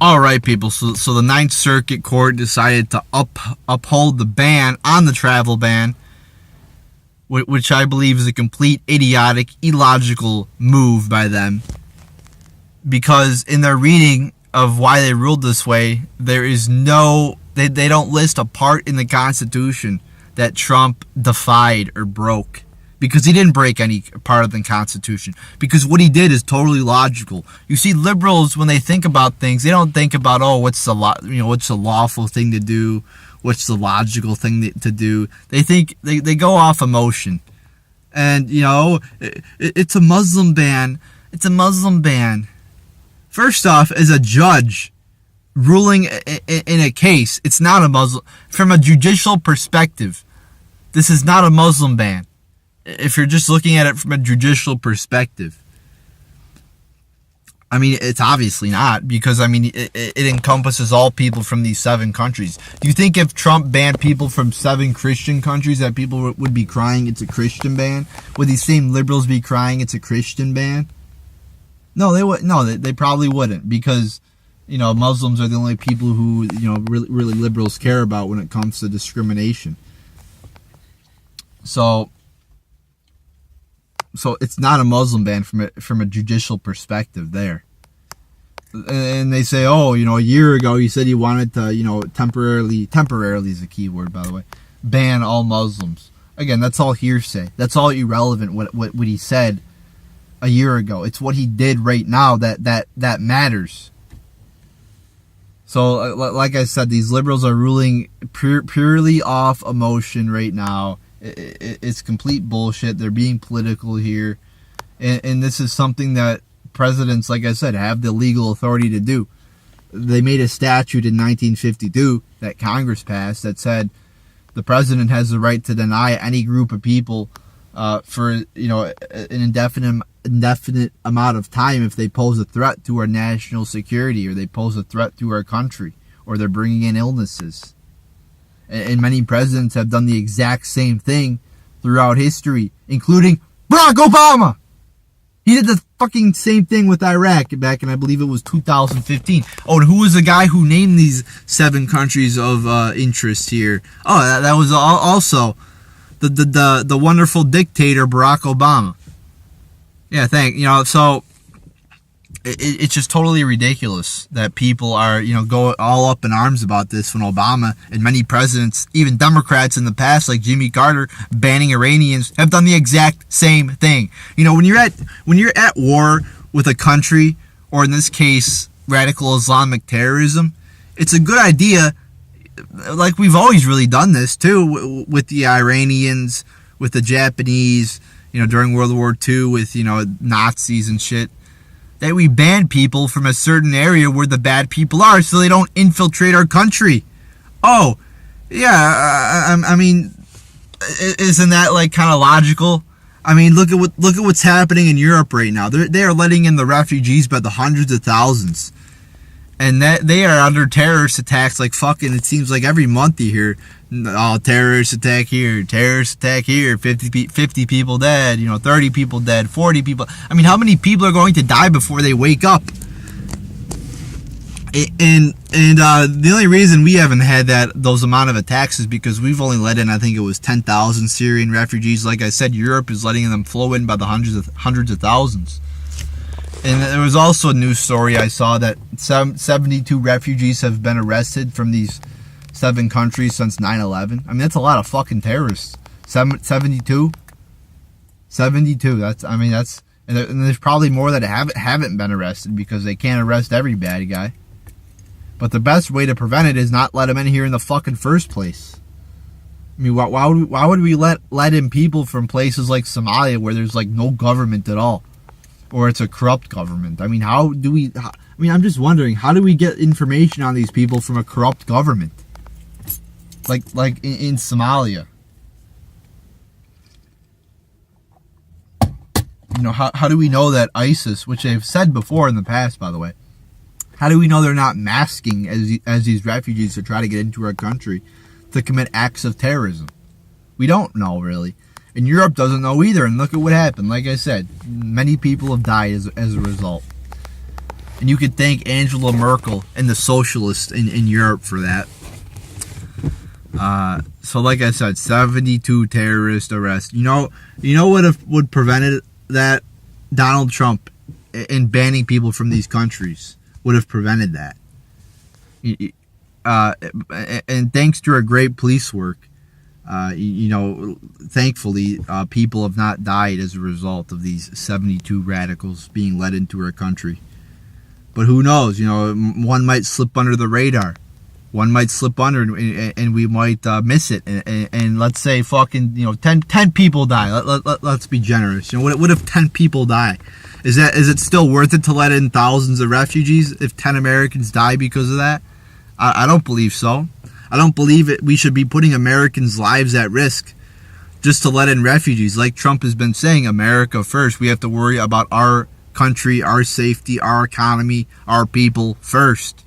All right, people. So the Ninth Circuit Court decided to uphold the ban on the travel ban, which I believe is a complete idiotic, illogical move by them. Because in their reading of why they ruled this way, there is no, they don't list a part in the Constitution that Trump defied or broke. Because he didn't break any part of the Constitution. Because what he did is totally logical. You see, liberals, when they think about things, they don't think about, oh, what's the lawful thing to do, what's the logical thing to do. They think they go off emotion, and it's a Muslim ban. It's a Muslim ban. First off, as a judge ruling in a case, it's not a Muslim. From a judicial perspective, this is not a Muslim ban. If you're just looking at it from a judicial perspective, I mean, it's obviously not, because, I mean, it encompasses all people from these 7 countries. Do you think if Trump banned people from 7 Christian countries that people would be crying it's a Christian ban? Would these same liberals be crying it's a Christian ban? No, they would. No, they probably wouldn't, because, Muslims are the only people who, really liberals care about when it comes to discrimination. So it's not a Muslim ban from a judicial perspective there. And they say, oh, a year ago you said you wanted to, temporarily is a key word, by the way, ban all Muslims. Again, that's all hearsay. That's all irrelevant, what he said a year ago. It's what he did right now that matters. So, like I said, these liberals are ruling purely off emotion right now. It's complete bullshit. They're being political here. And this is something that presidents, like I said, have the legal authority to do. They made a statute in 1952 that Congress passed that said the president has the right to deny any group of people for an indefinite amount of time if they pose a threat to our national security, or they pose a threat to our country, or they're bringing in illnesses. And many presidents have done the exact same thing throughout history, including Barack Obama. He did the fucking same thing with Iraq back in, I believe it was 2015. Oh, and who was the guy who named these 7 countries of interest here? Oh, that was also the wonderful dictator Barack Obama. Yeah, so it's just totally ridiculous that people are, go all up in arms about this when Obama and many presidents, even Democrats in the past, like Jimmy Carter, banning Iranians, have done the exact same thing. When you're at war with a country, or in this case, radical Islamic terrorism, it's a good idea, like we've always really done this too, with the Iranians, with the Japanese, during World War II, with, Nazis and shit, that we ban people from a certain area where the bad people are so they don't infiltrate our country. Oh, yeah, I mean, isn't that like kind of logical? I mean, look at what's happening in Europe right now. They are letting in the refugees by the hundreds of thousands. And that they are under terrorist attacks like fucking, it seems like every month you hear, oh, terrorist attack here, 50 people dead, 30 people dead, 40 people. I mean, how many people are going to die before they wake up? And the only reason we haven't had those amount of attacks is because we've only let in, I think it was 10,000 Syrian refugees. Like I said, Europe is letting them flow in by the hundreds of thousands. And there was also a news story I saw that 72 refugees have been arrested from these 7 countries since 9/11. I mean, that's a lot of fucking terrorists. 72? 72. And there's probably more that haven't been arrested because they can't arrest every bad guy. But the best way to prevent it is not let them in here in the fucking first place. I mean, why would we let in people from places like Somalia where there's like no government at all? Or it's a corrupt government. I mean, I'm just wondering, how do we get information on these people from a corrupt government? Like in Somalia. How do we know that ISIS, which they've said before in the past, by the way, how do we know they're not masking as these refugees to try to get into our country to commit acts of terrorism? We don't know, really. And Europe doesn't know either, and look at what happened. Like I said, many people have died as a result. And you could thank Angela Merkel and the socialists in Europe for that. So like I said, 72 terrorist arrests. You know what would prevented that? Donald Trump in banning people from these countries would have prevented that. And thanks to our great police work, thankfully, people have not died as a result of these 72 radicals being led into our country. But who knows? One might slip under the radar. One might slip under, and we might miss it. And let's say 10 people die. Let's be generous. What if 10 people die? Is it still worth it to let in thousands of refugees if 10 Americans die because of that? I don't believe so. I don't believe we should be putting Americans' lives at risk just to let in refugees. Like Trump has been saying, America first. We have to worry about our country, our safety, our economy, our people first.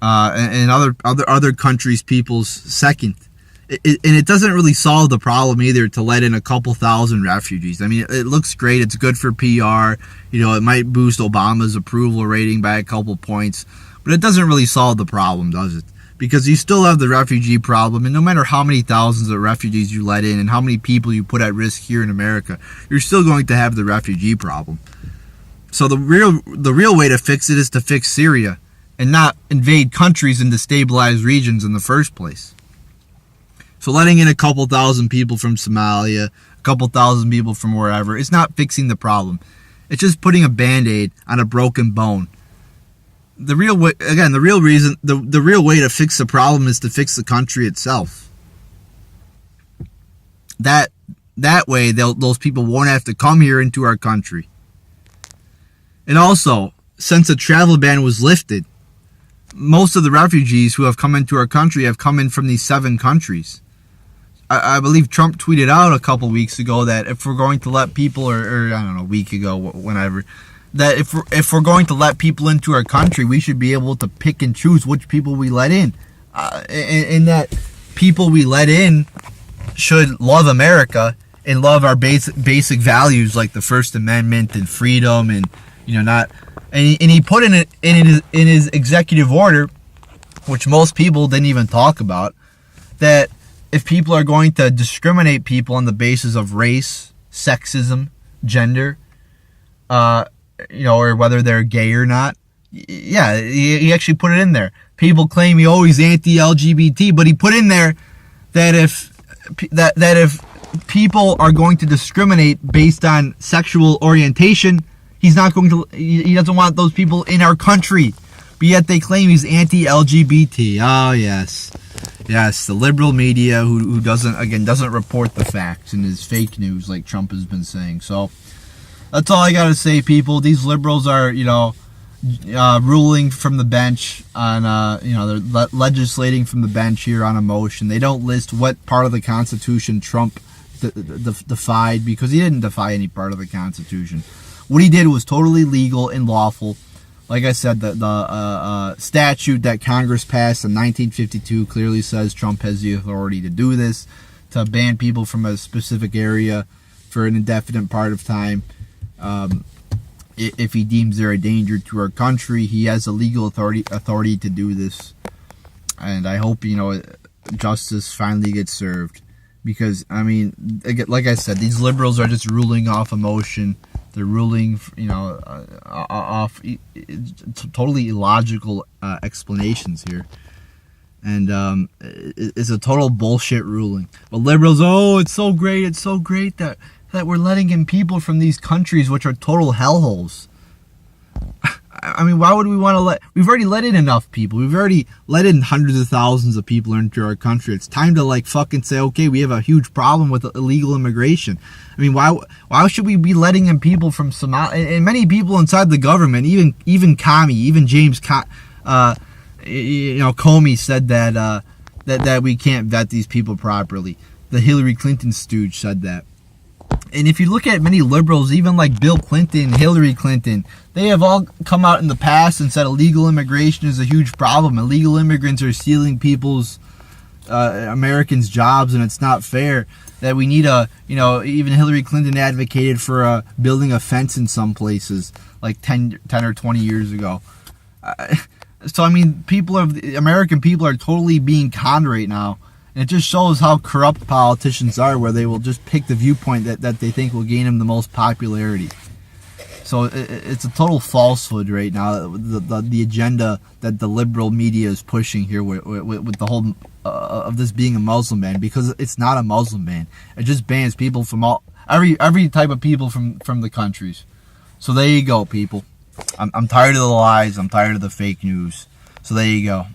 And other countries' peoples second. And it doesn't really solve the problem either to let in a couple thousand refugees. I mean, it looks great. It's good for PR. It might boost Obama's approval rating by a couple points. But it doesn't really solve the problem, does it? Because you still have the refugee problem, and no matter how many thousands of refugees you let in and how many people you put at risk here in America, you're still going to have the refugee problem. So the real way to fix it is to fix Syria and not invade countries and destabilize regions in the first place. So letting in a couple thousand people from Somalia, a couple thousand people from wherever, it's not fixing the problem. It's just putting a Band-Aid on a broken bone. The real way to fix the problem is to fix the country itself. That way, those people won't have to come here into our country. And also, since the travel ban was lifted, most of the refugees who have come into our country have come in from these 7 countries. I believe Trump tweeted out a couple weeks ago that if we're going to let people, or I don't know, a week ago, whenever, that if we're going to let people into our country, we should be able to pick and choose which people we let in. And that people we let in should love America and love our basic values like the First Amendment and freedom and not. And he put in his executive order, which most people didn't even talk about, that if people are going to discriminate people on the basis of race, sexism, gender, or whether they're gay or not. Yeah, he actually put it in there. People claim he's anti-LGBT, but he put in there that if people are going to discriminate based on sexual orientation, he doesn't want those people in our country. But yet they claim he's anti-LGBT. Oh yes, the liberal media who doesn't report the facts and is fake news like Trump has been saying. So. That's all I gotta say, people. These liberals are, ruling from the bench on, they're legislating from the bench here on a motion. They don't list what part of the Constitution Trump defied, because he didn't defy any part of the Constitution. What he did was totally legal and lawful. Like I said, the statute that Congress passed in 1952 clearly says Trump has the authority to do this, to ban people from a specific area for an indefinite part of time. If he deems they're a danger to our country, he has the legal authority to do this. And I hope, justice finally gets served. Because, I mean, like I said, these liberals are just ruling off emotion. They're ruling, off totally illogical explanations here. And it's a total bullshit ruling. But liberals, it's so great that we're letting in people from these countries which are total hellholes. I mean, why would we want to we've already let in enough people. We've already let in hundreds of thousands of people into our country. It's time to fucking say, okay, we have a huge problem with illegal immigration. I mean, why should we be letting in people from Somalia and many people inside the government, even James Comey said that we can't vet these people properly. The Hillary Clinton stooge said that. And if you look at many liberals, even like Bill Clinton, Hillary Clinton, they have all come out in the past and said illegal immigration is a huge problem. Illegal immigrants are stealing people's Americans jobs, and it's not fair. That we need even Hillary Clinton advocated for building a fence in some places like 10 or 20 years ago. So I mean, American people are totally being conned right now. And it just shows how corrupt politicians are, where they will just pick the viewpoint that they think will gain them the most popularity. So it's a total falsehood right now, the agenda that the liberal media is pushing here with the whole of this being a Muslim ban, because it's not a Muslim ban. It just bans people from every type of people from the countries. So there you go, people. I'm tired of the lies. I'm tired of the fake news. So there you go.